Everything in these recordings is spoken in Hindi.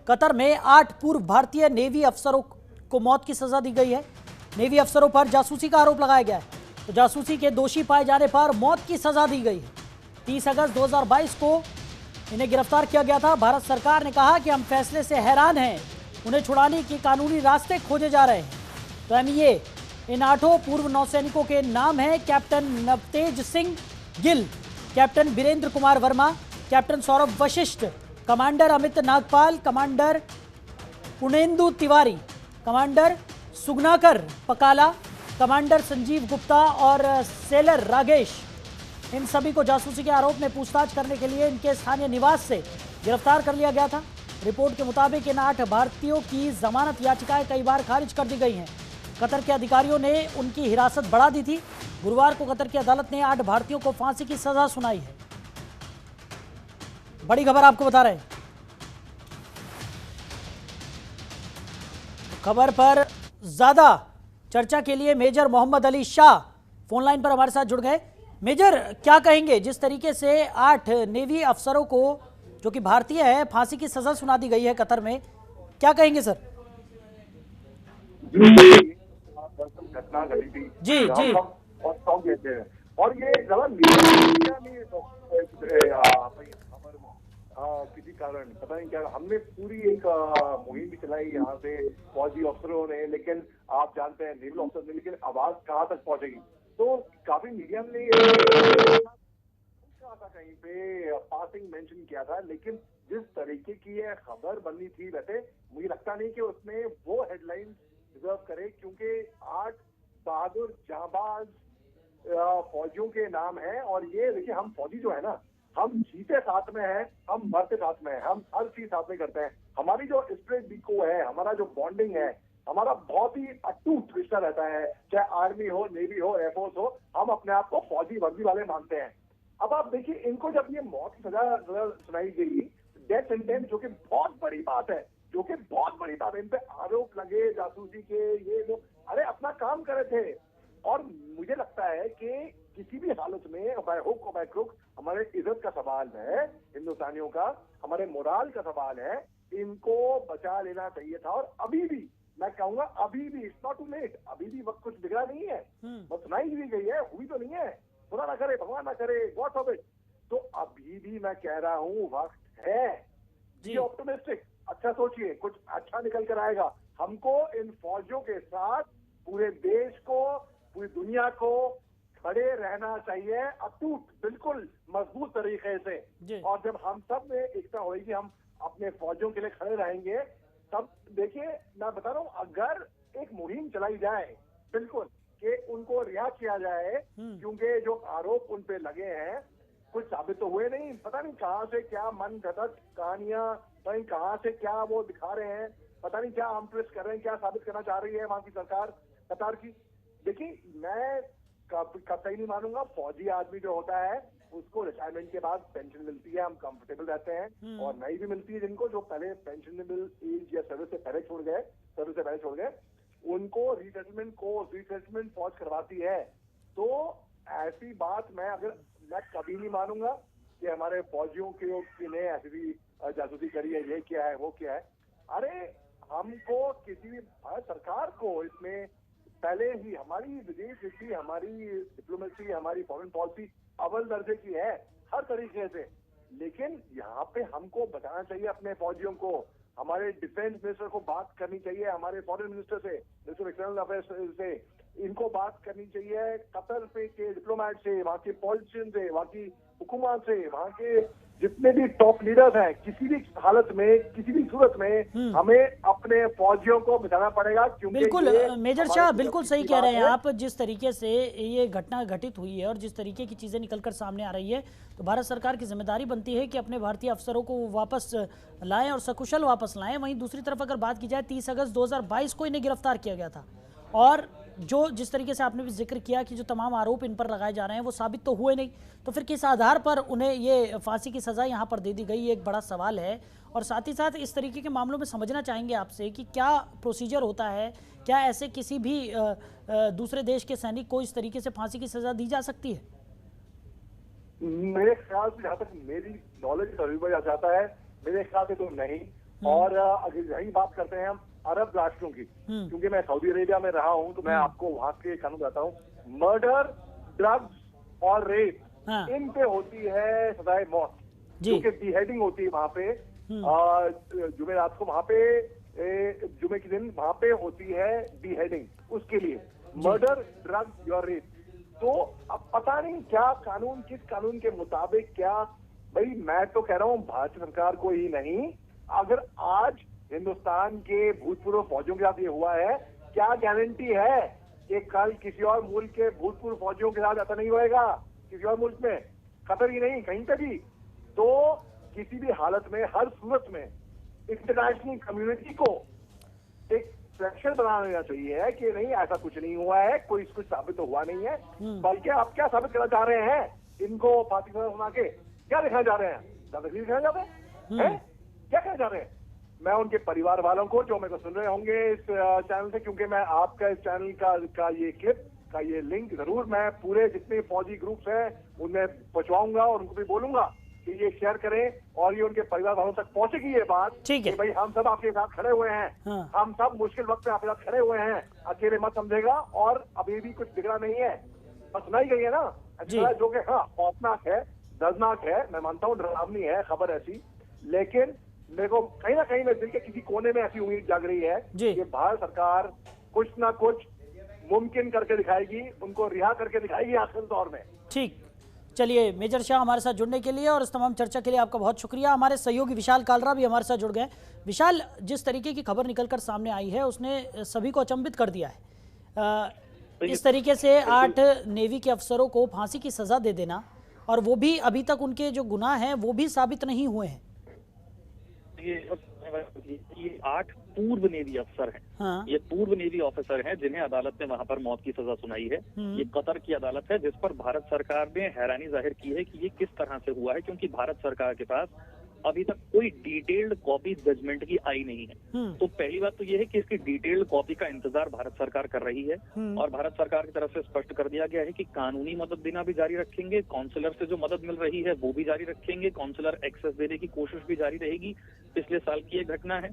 कतर में 8 पूर्व भारतीय नेवी अफसरों को मौत की सजा दी गई है। नेवी अफसरों पर जासूसी का आरोप लगाया गया है, तो जासूसी के दोषी पाए जाने पर मौत की सजा दी गई है। 30 अगस्त 2022 को इन्हें गिरफ्तार किया गया था। भारत सरकार ने कहा कि हम फैसले से हैरान हैं, उन्हें छुड़ाने के कानूनी रास्ते खोजे जा रहे हैं। तो एमईए इन 8 पूर्व नौसैनिकों के नाम हैं: captain Navtej Singh Gill, captain Birendra Kumar Verma, captain Saurabh Vashisht, commander Amit Nagpal, commander Purnendu Tiwari, commander Suganakar Pakala, commander Sanjeev Gupta और सेलर रागेश। इन सभी को जासूसी के आरोप में पूछताछ करने के लिए इनके स्थानीय निवास से गिरफ्तार कर लिया गया था। रिपोर्ट के मुताबिक इन 8 भारतीयों की जमानत याचिकाएं कई बार खारिज कर दी गई हैं। कतर के अधिकारियों ने उनकी हिरासत बढ़ा दी थी। गुरुवार को कतर की अदालत ने 8 भारतीयों को फांसी की सजा सुनाई है। बड़ी खबर आपको बता रहे हैं। खबर पर ज्यादा चर्चा के लिए major Mohammad Ali Shah phone line पर हमारे साथ जुड़ गए। मेजर, क्या कहेंगे, जिस तरीके से 8 नेवी अफसरों को जो कि भारतीय है फांसी की सजा सुना दी गई है कतर में, क्या कहेंगे सर? घटना घटी थी जी जी और सॉन्ग कहते हैं, और ये मीडिया में किसी कारण पता नहीं क्या हमने पूरी एक मुहिम भी चलाई यहाँ से फौजी अफसरों ने, लेकिन आप जानते हैं नेवल अफसर ने, लेकिन आवाज कहाँ तक पहुंचेगी? तो काफी मीडिया ने कहा था, कहीं पे पासिंग मेंशन किया था, लेकिन जिस तरीके की ये खबर बननी थी, वैसे मुझे लगता नहीं कि उसमें वो हेडलाइन डिजर्व करे, क्योंकि 8 बहादुर जांबाज फौजियों के नाम है। और ये देखिए, हम फौजी जो है ना, हम जीते साथ में हैं, हम मरते साथ में हैं, हम हर चीज साथ में करते हैं। हमारी जो स्पिरिट बिको है, हमारा जो बॉन्डिंग है, हमारा बहुत ही अटूट रिश्ता रहता है। चाहे आर्मी हो, नेवी हो, एयरफोर्स हो, हम अपने आप को फौजी वर्दी वाले मानते हैं। अब आप देखिए, इनको जब ये मौत की सजा सुनाई गई, डेथ सेंटेंस, जो कि बहुत बड़ी बात है, जो कि बहुत बड़ी बात है, इन पे आरोप लगे जासूसी के, ये वो, अरे अपना काम करे थे। और मुझे लगता है कि किसी भी हालत में बाय हुक और बाय क्रुक हमारे इज्जत का सवाल है, हिंदुस्तानियों का, हमारे मोराल का सवाल है, इनको बचा लेना चाहिए था। और अभी भी मैं कहूंगा, अभी भी इट्स नॉट टू लेट, अभी भी वक्त कुछ बिगड़ा नहीं है। बस सुनाई भी गई है, हुई तो नहीं है, खुदा ना करे, भगवान ना करे, गॉड फॉरबिड। तो अभी भी मैं कह रहा हूँ, वक्त है। बी ऑप्टिमिस्टिक, अच्छा सोचिए, कुछ अच्छा निकल कर आएगा। हमको इन फौजियों के साथ पूरे देश को, पूरी दुनिया को खड़े रहना चाहिए, अटूट, बिल्कुल मजबूत तरीके से। और जब हम सब में एकता होगी, हम अपने फौजियों के लिए खड़े रहेंगे, तब देखिए, मैं बता रहा हूँ, अगर एक मुहिम चलाई जाए, बिल्कुल, कि उनको रिहा किया जाए, क्योंकि जो आरोप उन पे लगे हैं कुछ साबित तो हुए नहीं। पता नहीं कहाँ से क्या मन घटक कहानियां, पता नहीं कहाँ से क्या वो दिखा रहे हैं, पता नहीं क्या हम ट्विस्ट कर रहे हैं, क्या साबित करना चाह रही है वहां की सरकार कतार की। देखिए, मैं कतई नहीं मानूंगा, फौजी आदमी जो होता है उसको रिटायरमेंट के बाद पेंशन मिलती है, हम कंफर्टेबल रहते हैं, और नई भी मिलती है। जिनको जो पहले पेंशनेबल एज या सर्विस से पहले छोड़ गए, उनको रिसेटलमेंट फौज करवाती है। तो ऐसी बात मैं कभी नहीं मानूंगा कि हमारे फौजियों के ने ऐसी भी जासूसी करी है, ये क्या है, वो क्या है। अरे हमको किसी भी सरकार को इसमें पहले ही हमारी विदेश नीति, हमारी डिप्लोमेसी, हमारी फॉरेन पॉलिसी अव्वल दर्जे की है हर तरीके से, लेकिन यहाँ पे हमको बताना चाहिए अपने फौजियों को, हमारे डिफेंस मिनिस्टर को बात करनी चाहिए, हमारे फॉरेन मिनिस्टर से, मिनिस्टर ऑफ एक्सटर्नल अफेयर्स से इनको बात करनी चाहिए, कतर पे के डिप्लोमेट से, वहाँ के पॉलिटिशियन से, वहाँ की हुकूमत से, वहाँ के जितने भी टॉप लीडर्स हैं, किसी भी हालत में, किसी भी सूरत में हमें अपने फौजियों को बचाना पड़ेगा। क्योंकि बिल्कुल मेजर शाह, बिल्कुल सही कह रहे हैं आप। जिस तरीके से ये घटना घटित हुई है और जिस तरीके की चीज़ें निकलकर सामने आ रही है, तो भारत सरकार की जिम्मेदारी बनती है कि अपने भारतीय अफसरों को वापस लाएं और सकुशल वापस लाएं। वहीं दूसरी तरफ अगर बात की जाए, 30 अगस्त 2022 को इन्हें गिरफ्तार किया गया था, और जिस तरीके से आपने भी जिक्र किया कि जो तमाम आरोप इन पर लगाए जा रहे हैं वो साबित तो हुए नहीं, तो फिर किस आधार पर उन्हें ये फांसी की सज़ा यहाँ पर दे दी गई, ये एक बड़ा सवाल है। और साथ ही साथ इस तरीके के मामलों में समझना चाहेंगे आपसे कि क्या प्रोसीजर होता है, क्या ऐसे किसी भी दूसरे देश के सैनिक को इस तरीके से फांसी की सज़ा दी जा सकती है? मेरे ख्याल से, जहाँ तक मेरी नॉलेज जाता है, मेरे ख्याल से तो नहीं। और अगर यही बात करते हैं हम अरब राष्ट्रों की, क्योंकि मैं सऊदी अरेबिया में रहा हूं तो मैं आपको वहां के कानून बताता हूँ। मर्डर, ड्रग्स और रेप, हाँ। इन पे होती है सजाए मौत, क्योंकि बीहेडिंग होती है वहां पे। जुमेरात को वहां पे जुमे के दिन वहां पे होती है बीहेडिंग, उसके लिए मर्डर, ड्रग्स और रेप। तो अब पता नहीं क्या कानून, किस कानून के मुताबिक क्या। भाई मैं तो कह रहा हूँ भारतीय सरकार को ही नहीं, अगर आज हिंदुस्तान के भूतपूर्व फौजियों के साथ ये हुआ है, क्या गारंटी है कि कल किसी और मुल्क के भूतपूर्व फौजियों के साथ ऐसा नहीं होएगा, किसी और मुल्क में, कतर ही नहीं कहीं पे भी। तो किसी भी हालत में, हर सूरत में इंटरनेशनल कम्युनिटी को एक प्रेशर बना लेना चाहिए कि नहीं ऐसा कुछ नहीं हुआ है, कोई कुछ साबित तो हुआ नहीं है। बल्कि आप क्या साबित करना चाह रहे हैं, इनको फांसी सजा सुना के क्या दिखाना चाह रहे हैं, ज्यादा दिखाना चाहते हैं, क्या कहना चाह रहे हैं। मैं उनके परिवार वालों को जो मेरे को सुन रहे होंगे इस चैनल से, क्योंकि मैं आपका इस चैनल का ये क्लिप का ये लिंक जरूर मैं पूरे जितने फौजी ग्रुप्स हैं उनमें पहुंचवाऊंगा और उनको भी बोलूंगा कि ये शेयर करें और ये उनके परिवार वालों तक पहुंचेगी ये बात कि भाई हम सब आपके साथ खड़े हुए हैं। हाँ। हम सब मुश्किल वक्त में आपके साथ खड़े हुए हैं, अकेले मत समझेगा। और अभी भी कुछ बिगड़ा नहीं है, बस सुनाई गई है ना जो कि हाँ खौफनाक है, दर्दनाक है। मैं मानता हूँ डरावनी है खबर ऐसी, लेकिन मेरे को कहीं ना कहीं मेरे दिल के किसी कोने में ऐसी उम्मीद जाग रही है कि भारत सरकार कुछ ना कुछ मुमकिन करके दिखाएगी, उनको रिहा करके दिखाएगी आखिरी दौर में। ठीक, चलिए मेजर शाह हमारे साथ जुड़ने के लिए और इस तमाम चर्चा के लिए आपका बहुत शुक्रिया। हमारे सहयोगी विशाल कालरा भी हमारे साथ जुड़ गए। विशाल, जिस तरीके की खबर निकलकर सामने आई है उसने सभी को अचंभित कर दिया है। इस तरीके से 8 नेवी के अफसरों को फांसी की सजा दे देना, और वो भी अभी तक उनके जो गुनाह हैं वो भी साबित नहीं हुए हैं। ये 8 पूर्व नेवी अफसर हैं। हाँ। ये पूर्व नेवी ऑफिसर हैं जिन्हें अदालत ने वहां पर मौत की सजा सुनाई है। ये कतर की अदालत है, जिस पर भारत सरकार ने हैरानी जाहिर की है कि ये किस तरह से हुआ है, क्योंकि भारत सरकार के पास अभी तक कोई डिटेल्ड कॉपी जजमेंट की आई नहीं है। तो पहली बात तो ये है कि इसकी डिटेल्ड कॉपी का इंतजार भारत सरकार कर रही है, और भारत सरकार की तरफ से स्पष्ट कर दिया गया है कि कानूनी मदद देना भी जारी रखेंगे, काउंसलर से जो मदद मिल रही है वो भी जारी रखेंगे, काउंसलर एक्सेस देने की कोशिश भी जारी रहेगी। पिछले साल की एक घटना है,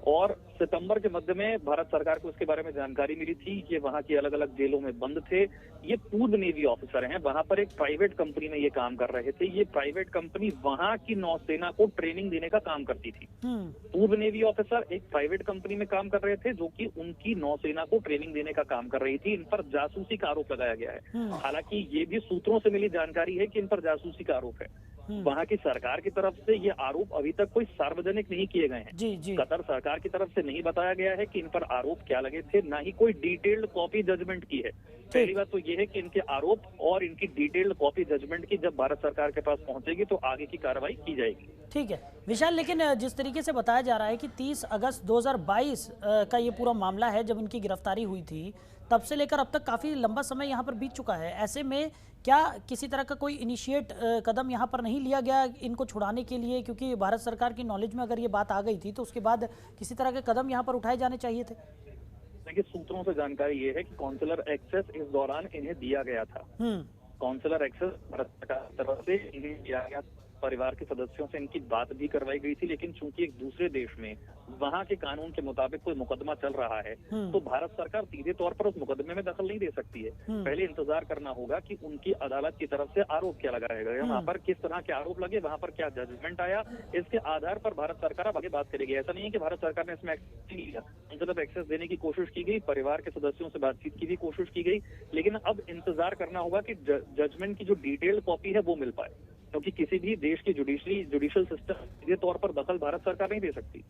और सितंबर के मध्य में भारत सरकार को इसके बारे में जानकारी मिली थी कि वहां की अलग अलग जेलों में बंद थे। ये पूर्व नेवी ऑफिसर हैं, वहां पर एक प्राइवेट कंपनी में ये काम कर रहे थे। ये प्राइवेट कंपनी वहां की नौसेना को ट्रेनिंग देने का काम करती थी। पूर्व नेवी ऑफिसर एक प्राइवेट कंपनी में काम कर रहे थे जो कि उनकी नौसेना को ट्रेनिंग देने का काम कर रही थी। इन पर जासूसी का आरोप लगाया गया है। हालांकि ये भी सूत्रों से मिली जानकारी है कि इन पर जासूसी का आरोप है। वहां की सरकार की तरफ से ये आरोप अभी तक कोई सार्वजनिक नहीं किए गए हैं। कतर सरकार की तरफ से नहीं बताया गया है कि इन पर आरोप क्या लगे थे, ना ही कोई डिटेल्ड कॉपी जजमेंट की है। पहली बात तो ये है कि इनके आरोप और इनकी डिटेल्ड कॉपी जजमेंट की जब भारत सरकार के पास पहुंचेगी तो आगे की कार्रवाई की जाएगी। ठीक है विशाल, लेकिन जिस तरीके से बताया जा रहा है कि 30 अगस्त 2022 का ये पूरा मामला है जब इनकी गिरफ्तारी हुई थी, तब से लेकर अब तक काफी लंबा समय यहाँ पर बीत चुका है। ऐसे में क्या किसी तरह का कोई इनिशिएट कदम यहाँ पर नहीं लिया गया इनको छुड़ाने के लिए, क्योंकि भारत सरकार की नॉलेज में अगर ये बात आ गई थी तो उसके बाद किसी तरह के कदम यहाँ पर उठाए जाने चाहिए थे? देखिए, सूत्रों से जानकारी ये है कि काउंसलर एक्सेस इस दौरान इन्हें दिया गया था। काउंसलर एक्सेस भारत सरकार की तरफ से इन्हें दिया गया, परिवार के सदस्यों से इनकी बात भी करवाई गई थी, लेकिन चूंकि एक दूसरे देश में वहां के कानून के मुताबिक कोई मुकदमा चल रहा है तो भारत सरकार सीधे तौर पर उस मुकदमे में दखल नहीं दे सकती है। पहले इंतजार करना होगा कि उनकी अदालत की तरफ से आरोप क्या लगाया गया, वहां पर किस तरह के आरोप लगे, वहां पर क्या जजमेंट आया, इसके आधार पर भारत सरकार अब आगे बात करेगी। ऐसा नहीं है कि भारत सरकार ने इसमें एक्सेस नहीं लिया, मतलब एक्सेस देने की कोशिश की गई, परिवार के सदस्यों से बातचीत की भी कोशिश की गई, लेकिन अब इंतजार करना होगा कि जजमेंट की जो डिटेल्ड कॉपी है वो मिल पाए, क्योंकि किसी भी देश की जुडिशियल सिस्टम सीधे तौर पर दखल भारत सरकार नहीं दे सकती।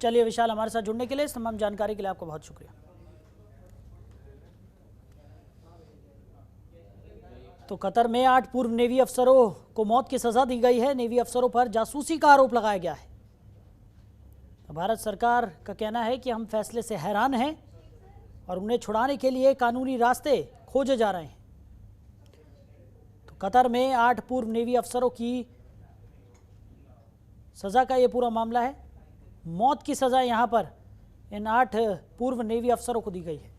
चलिए विशाल, हमारे साथ जुड़ने के लिए, इस तमाम जानकारी के लिए आपका बहुत शुक्रिया। तो कतर में 8 पूर्व नेवी अफसरों को मौत की सजा दी गई है। नेवी अफसरों पर जासूसी का आरोप लगाया गया है। भारत सरकार का कहना है कि हम फैसले से हैरान हैं और उन्हें छुड़ाने के लिए कानूनी रास्ते खोजे जा रहे हैं। तो कतर में 8 पूर्व नेवी अफसरों की सजा का ये पूरा मामला है। मौत की सजा यहाँ पर इन 8 पूर्व नेवी अफसरों को दी गई है।